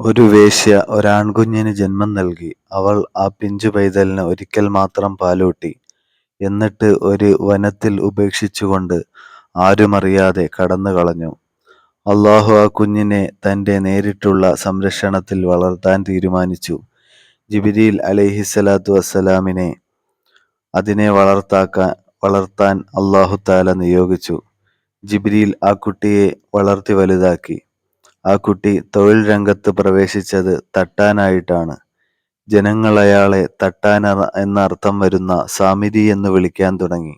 ഒരു വേശ്യ ഒരാൺകുഞ്ഞിന് ജന്മം നൽകി. അവൾ ആ പിഞ്ചു പൈതലിന് ഒരിക്കൽ മാത്രം പാലൂട്ടി. എന്നിട്ട് ഒരു വനത്തിൽ ഉപേക്ഷിച്ചുകൊണ്ട് ആരുമറിയാതെ കടന്നുകളഞ്ഞു. അല്ലാഹു ആ കുഞ്ഞിനെ തന്റെ നേരിട്ടുള്ള സംരക്ഷണത്തിൽ വളർത്താൻ തീരുമാനിച്ചു. ജിബ്രീൽ അലൈഹിസ്സലാത്തു വസ്സലാമിനെ അതിനെ വളർത്താൻ അല്ലാഹു തആല നിയോഗിച്ചു. ജിബ്രീൽ ആ കുട്ടിയെ വളർത്തി വലുതാക്കി. ആ കുട്ടി തൊഴിൽ രംഗത്ത് പ്രവേശിച്ചത് തട്ടാനായിട്ടാണ്. ജനങ്ങൾ അയാളെ തട്ടാൻ എന്ന അർത്ഥം വരുന്ന സാമിരി എന്ന് വിളിക്കാൻ തുടങ്ങി.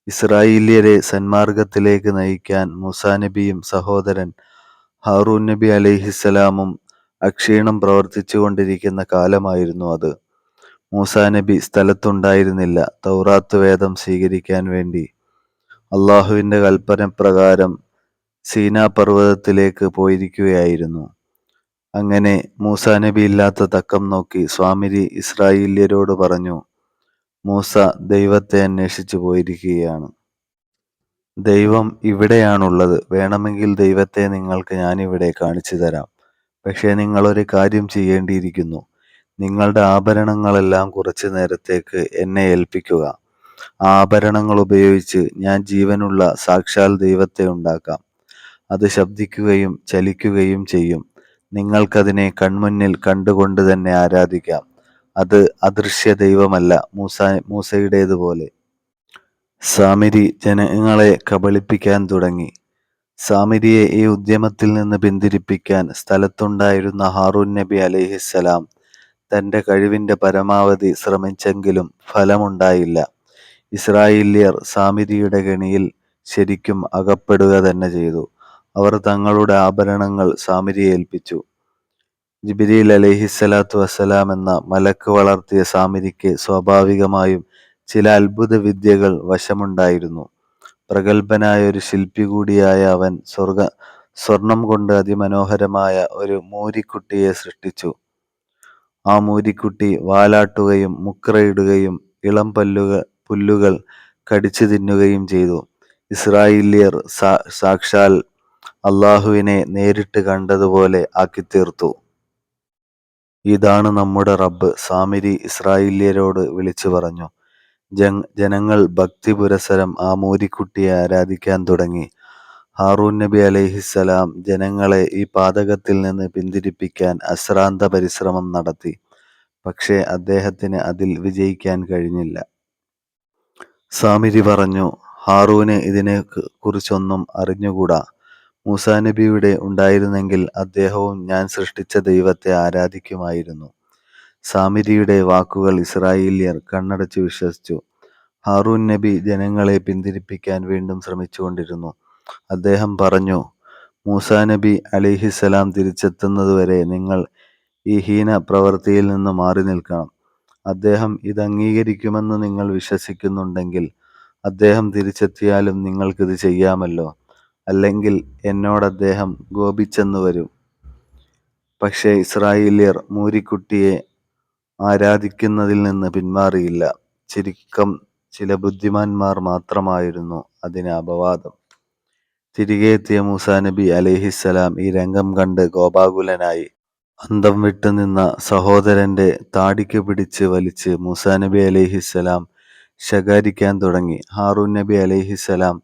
ഇസ്രായേല്യരെ സന്മാർഗത്തിലേക്ക് നയിക്കാൻ മൂസാ നബിയും സഹോദരൻ ഹാറൂൻ നബി അലൈഹിസ്സലാമും അക്ഷീണം പ്രവർത്തിച്ചു കൊണ്ടിരിക്കുന്ന കാലമായിരുന്നു അത്. മൂസാ നബി സ്ഥലത്തുണ്ടായിരുന്നില്ല. തൗറാത്ത് വേദം സ്വീകരിക്കാൻ വേണ്ടി അള്ളാഹുവിന്റെ കൽപ്പന പ്രകാരം സീനാ പർവ്വതത്തിലേക്ക് പോയിരിക്കുകയായിരുന്നു. അങ്ങനെ മൂസാ നബി ഇല്ലാത്ത തക്കം നോക്കി സ്വാമിരി ഇസ്രായേല്യരോട് പറഞ്ഞു, മൂസ ദൈവത്തെ അന്വേഷിച്ചു പോയിരിക്കുകയാണ്. ദൈവം ഇവിടെയാണുള്ളത്. വേണമെങ്കിൽ ദൈവത്തെ നിങ്ങൾക്ക് ഞാനിവിടെ കാണിച്ചു തരാം. പക്ഷേ നിങ്ങളൊരു കാര്യം ചെയ്യേണ്ടിയിരിക്കുന്നു. നിങ്ങളുടെ ആഭരണങ്ങളെല്ലാം കുറച്ചു നേരത്തേക്ക് എന്നെ ഏൽപ്പിക്കുക. ആ ആഭരണങ്ങൾ ഉപയോഗിച്ച് ഞാൻ ജീവനുള്ള സാക്ഷാൽ ദൈവത്തെ ഉണ്ടാക്കാം. അത് ശബ്ദിക്കുകയും ചലിക്കുകയും ചെയ്യും. നിങ്ങൾക്കതിനെ കൺമുന്നിൽ കണ്ടുകൊണ്ട് തന്നെ ആരാധിക്കാം. അത് അദൃശ്യ ദൈവമല്ല, മൂസയുടേതുപോലെ. സാമിരി ജനങ്ങളെ കബളിപ്പിക്കാൻ തുടങ്ങി. സാമിരിയെ ഈ ഉദ്യമത്തിൽ നിന്ന് പിന്തിരിപ്പിക്കാൻ സ്ഥലത്തുണ്ടായിരുന്ന ഹാറൂൻ നബി അലൈഹിസ്സലാം തന്റെ കഴിവിന്റെ പരമാവധി ശ്രമിച്ചെങ്കിലും ഫലമുണ്ടായില്ല. ഇസ്രായേല്യർ സാമിരിയുടെ കെണിയിൽ ശരിക്കും അകപ്പെടുക തന്നെ ചെയ്തു. അവർ തങ്ങളുടെ ആഭരണങ്ങൾ സാമിരിയെ ഏൽപ്പിച്ചു. ജിബ്രീൽ അലൈഹിസ്സലാത്തു വസ്സലാം എന്ന മലക്ക് വളർത്തിയ സാമിരിക്ക് സ്വാഭാവികമായും ചില അത്ഭുത വിദ്യകൾ വശമുണ്ടായിരുന്നു. പ്രഗത്ഭനായ ഒരു ശില്പി കൂടിയായ അവൻ സ്വർണം കൊണ്ട് അതിമനോഹരമായ ഒരു മൂരിക്കുട്ടിയെ സൃഷ്ടിച്ചു. ആ മൂരിക്കുട്ടി വാലാട്ടുകയും മുക്രയിടുകയും ഇളം പുല്ലുകൾ കടിച്ചു തിന്നുകയും ചെയ്തു. ഇസ്രായേല്യർ സാക്ഷാൽ അള്ളാഹുവിനെ നേരിട്ട് കണ്ടതുപോലെ ആക്കിത്തീർത്തു. ഇതാണ് നമ്മുടെ റബ്ബ്, സാമിരി ഇസ്രായേല്യരോട് വിളിച്ചു പറഞ്ഞു. ജനങ്ങൾ ഭക്തിപുരസരം ആ മൂരിക്കുട്ടിയെ ആരാധിക്കാൻ തുടങ്ങി. ഹാറൂൻ നബി അലൈഹിസ്സലാം ജനങ്ങളെ ഈ പാതകത്തിൽ നിന്ന് പിന്തിരിപ്പിക്കാൻ അശ്രാന്ത പരിശ്രമം നടത്തി. പക്ഷേ അദ്ദേഹത്തിന് അതിൽ വിജയിക്കാൻ കഴിഞ്ഞില്ല. സാമിരി പറഞ്ഞു, ഹാറൂന് ഇതിനെ കുറിച്ചൊന്നും അറിഞ്ഞുകൂടാ. മൂസാ നബിയുടെ ഉണ്ടായിരുന്നെങ്കിൽ അദ്ദേഹവും ഞാൻ സൃഷ്ടിച്ച ദൈവത്തെ ആരാധിക്കുമായിരുന്നു. സാമിരിയുടെ വാക്കുകൾ ഇസ്രായേല്യർ കണ്ണടച്ചു വിശ്വസിച്ചു. ഹാറൂൻ നബി ജനങ്ങളെ പിന്തിരിപ്പിക്കാൻ വീണ്ടും ശ്രമിച്ചുകൊണ്ടിരുന്നു. അദ്ദേഹം പറഞ്ഞു, മൂസാ നബി അലൈഹിസ്സലാം തിരിച്ചെത്തുന്നതുവരെ നിങ്ങൾ ഈ ഹീന പ്രവൃത്തിയിൽ നിന്ന് മാറി നിൽക്കണം. അദ്ദേഹം ഇത് അംഗീകരിക്കുമെന്ന് നിങ്ങൾ വിശ്വസിക്കുന്നുണ്ടെങ്കിൽ അദ്ദേഹം തിരിച്ചെത്തിയാലും നിങ്ങൾക്കിത് ചെയ്യാമല്ലോ. അല്ലെങ്കിൽ എന്നോട് അദ്ദേഹം കോപിച്ചെന്നു വരും. പക്ഷേ ഇസ്രായേല്യർ മൂരിക്കുട്ടിയെ ആരാധിക്കുന്നതിൽ നിന്ന് പിന്മാറിയില്ല. ചുരുക്കം ചില ബുദ്ധിമാന്മാർ മാത്രമായിരുന്നു അതിന് അപവാദം. തിരികെ എത്തിയ മൂസാ നബി അലൈഹിസ്സലാം ഈ രംഗം കണ്ട് കോപാകുലനായി. അന്തം വിട്ടു നിന്ന സഹോദരന്റെ താടിക്ക് പിടിച്ച് വലിച്ച് മൂസാ നബി അലൈഹിസ്സലാം ശകാരിക്കാൻ തുടങ്ങി. ഹാറൂൻ നബി അലൈഹിസ്സലാം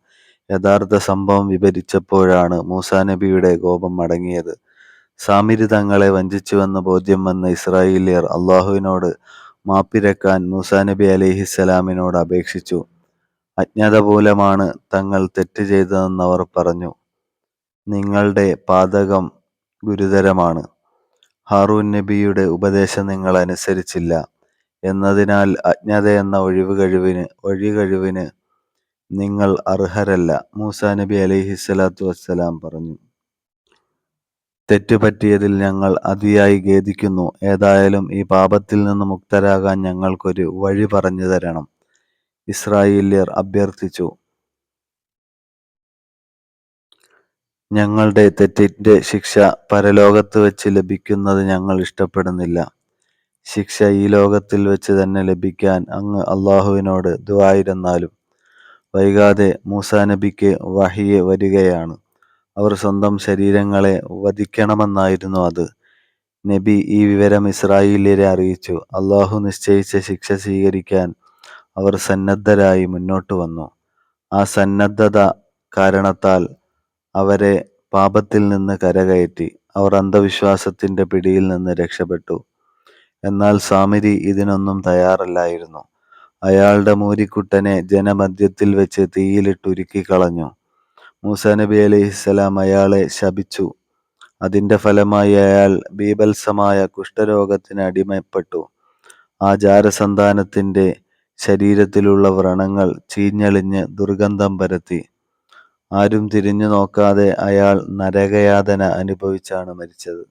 യഥാർത്ഥ സംഭവം വിവരിച്ചപ്പോഴാണ് മൂസാ നബിയുടെ കോപം അടങ്ങിയത്. സാമിരി തങ്ങളെ വഞ്ചിച്ചുവെന്ന് ബോധ്യം വന്ന ഇസ്രായേല്യർ അള്ളാഹുവിനോട് മാപ്പിരക്കാൻ മൂസാ നബി അലൈഹിസ്സലാമിനോട് അപേക്ഷിച്ചു. അജ്ഞത മൂലമാണ് തങ്ങൾ തെറ്റ് ചെയ്തതെന്ന് അവർ പറഞ്ഞു. നിങ്ങളുടെ പാതകം ഗുരുതരമാണ്. ഹാറൂൻ നബിയുടെ ഉപദേശം നിങ്ങൾ അനുസരിച്ചില്ല എന്നതിനാൽ അജ്ഞതയെന്ന ഒഴികഴിവിന് നിങ്ങൾ അർഹരല്ല. മൂസാ നബി അലൈഹിസ്സലാത്തു വസ്സലാം പറഞ്ഞു, തെറ്റുപറ്റിയതിൽ ഞങ്ങൾ അതിയായി ഖേദിക്കുന്നു. ഏതായാലും ഈ പാപത്തിൽ നിന്ന് മുക്തരാകാൻ ഞങ്ങൾക്കൊരു വഴി പറഞ്ഞു തരണം. ഇസ്രായേല്യർ അഭ്യർത്ഥിച്ചു. ഞങ്ങളുടെ തെറ്റിന്റെ ശിക്ഷ പരലോകത്ത് വെച്ച് ലഭിക്കുന്നത് ഞങ്ങൾ ഇഷ്ടപ്പെടുന്നില്ല. ശിക്ഷ ഈ ലോകത്തിൽ വെച്ച് തന്നെ ലഭിക്കാൻ അങ്ങ് അള്ളാഹുവിനോട് ദുആയിരുന്നാലും. വൈകാതെ മൂസാ നബിക്ക് വഹ്യ് വരികയാണ്. അവർ സ്വന്തം ശരീരങ്ങളെ വധിക്കണമെന്നായിരുന്നു അത്. നബി ഈ വിവരം ഇസ്രായേല്യരെ അറിയിച്ചു. അള്ളാഹു നിശ്ചയിച്ച ശിക്ഷ സ്വീകരിക്കാൻ അവർ സന്നദ്ധരായി മുന്നോട്ട് വന്നു. ആ സന്നദ്ധത കാരണത്താൽ അവരെ പാപത്തിൽ നിന്ന് കരകയറ്റി. അവർ അന്ധവിശ്വാസത്തിന്റെ പിടിയിൽ നിന്ന് രക്ഷപ്പെട്ടു. എന്നാൽ സാമിരി ഇതിനൊന്നും തയ്യാറല്ലായിരുന്നു. അയാളുടെ മൂരിക്കുട്ടനെ ജനമധ്യത്തിൽ വെച്ച് തീയിലിട്ടുരുക്കി കളഞ്ഞു. മൂസാ നബി അലൈഹിസ്സലാം അയാളെ ശപിച്ചു. അതിന്റെ ഫലമായി അയാൾ ബീഭത്സമായ കുഷ്ഠരോഗത്തിന് അടിമപ്പെട്ടു. ആ ജാരസന്താനത്തിന്റെ ശരീരത്തിലുള്ള വ്രണങ്ങൾ ചീഞ്ഞളിഞ്ഞ് ദുർഗന്ധം പരത്തി. ആരും തിരിഞ്ഞു നോക്കാതെ അയാൾ നരകയാതന അനുഭവിച്ചാണ് മരിച്ചത്.